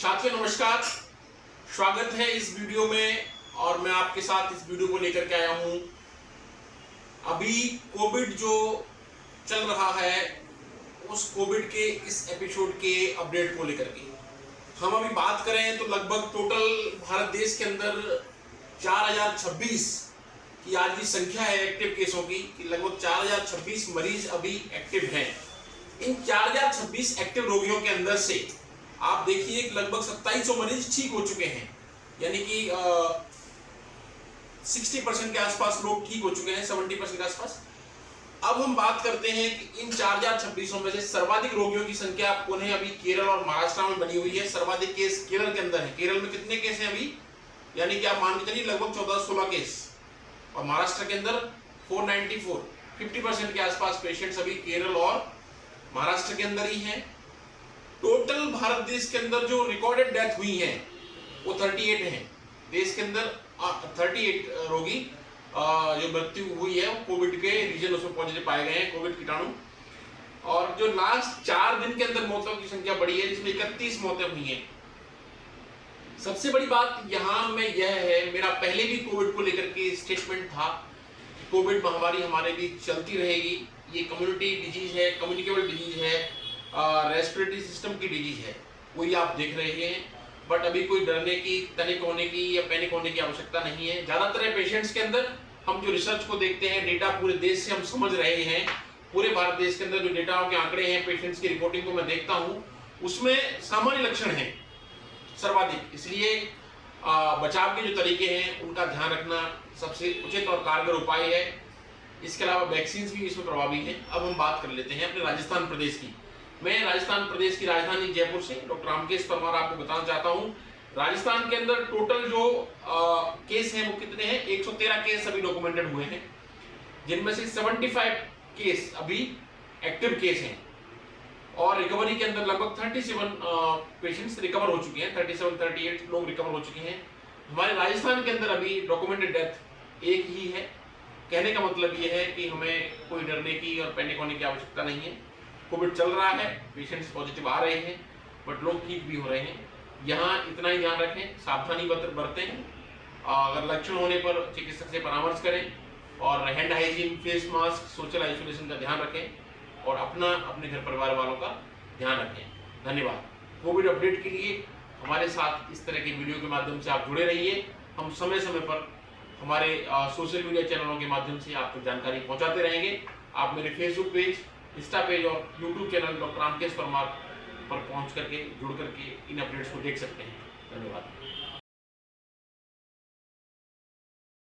साथियों नमस्कार, स्वागत है इस वीडियो में। और मैं आपके साथ इस वीडियो को लेकर के आया हूं। अभी कोविड जो चल रहा है उस कोविड के इस एपिसोड के अपडेट को लेकर के हम अभी बात करें तो लगभग टोटल भारत देश के अंदर 4026 की आज की संख्या है एक्टिव केसों की, कि लगभग 4026 मरीज अभी एक्टिव हैं। इन 4026 एक्टिव रोगियों के अंदर से आप देखिए कि लगभग 2700 मरीज ठीक हो चुके हैं, यानी कि 60% के आसपास लोग ठीक हो चुके हैं, 70% के आसपास। अब हम बात करते हैं कि इन 4026 में से सर्वाधिक रोगियों की संख्या पुनः अभी केरल और महाराष्ट्र में बनी हुई है। सर्वाधिक केस केरल के अंदर है। केरल में कितने केस हैं अभी, यानी कि आप मान के चलिए लगभग 14-16 केस, और महाराष्ट्र के अंदर 494, 50% के आसपास पेशेंट्स अभी केरल और महाराष्ट्र के अंदर ही हैं। टोटल भारत देश के अंदर जो रिकॉर्डेड डेथ हुई है वो 38 हैं। देश के अंदर 38 रोगी जो मृत्यु हुई है कोविड के रीजन उसमें पॉजिटिव पाए गए हैं, कोविड कीटाणु। और जो लास्ट 4 दिन के अंदर मौतों की संख्या बढ़ी है, जिसमें 31 मौतें हुई हैं। सबसे बड़ी बात यहाँ में यह है, मेरा पहले भी कोविड को लेकर के स्टेटमेंट था, कोविड महामारी हमारे बीच चलती रहेगी। ये कम्युनिटी डिजीज है, कम्युनिकेबल डिजीज है, रेस्पिरेटरी सिस्टम की डिजीज है, वही आप देख रहे हैं। बट अभी कोई डरने की, तनिक होने की या पैनिक होने की आवश्यकता नहीं है। ज्यादातर पेशेंट्स के अंदर हम जो रिसर्च को देखते हैं, डेटा पूरे देश से हम समझ रहे हैं, पूरे भारत देश के अंदर जो डेटा के आंकड़े हैं, पेशेंट्स की रिपोर्टिंग को मैं देखता हूँ, उसमें सामान्य लक्षण है सर्वाधिक। इसलिए बचाव के जो तरीके हैं उनका ध्यान रखना सबसे उचित और कारगर उपाय है। इसके अलावा वैक्सीन भी इसमें प्रभावी है। अब हम बात कर लेते हैं अपने राजस्थान प्रदेश की। मैं राजस्थान प्रदेश की राजधानी जयपुर से डॉक्टर रामकेश परमार आपको बताना चाहता हूं। राजस्थान के अंदर टोटल जो केस हैं वो कितने हैं, 113 केस अभी डॉक्यूमेंटेड हुए हैं, जिनमें से 75 केस अभी एक्टिव केस हैं। और रिकवरी के अंदर लगभग 37 पेशेंट्स रिकवर हो चुके हैं, 38 लोग रिकवर हो चुके हैं। हमारे राजस्थान के अंदर अभी डॉक्यूमेंटेड डेथ एक ही है। कहने का मतलब ये है कि हमें कोई डरने की और पैनिक होने की आवश्यकता नहीं है। कोविड चल रहा है, पेशेंट्स पॉजिटिव आ रहे हैं, बट लोग ठीक भी हो रहे हैं। यहाँ इतना ही ध्यान रखें, सावधानी बरतें। अगर लक्षण होने पर चिकित्सक से परामर्श करें, और hand hygiene, face mask, social isolation का ध्यान रखें, और अपने घर परिवार वालों का ध्यान रखें। धन्यवाद। कोविड अपडेट के लिए हमारे साथ इस तरह की वीडियो के माध्यम से आप जुड़े रहिए। हम समय समय पर हमारे सोशल मीडिया चैनलों के माध्यम से आपको जानकारी पहुंचाते रहेंगे। आप मेरे फेसबुक पेज, इंस्टा पेज और YouTube channel doctor Ramkesh Parmar पर पहुंच करके, जुड़ करके इन अपडेट्स को देख सकते हैं। धन्यवाद।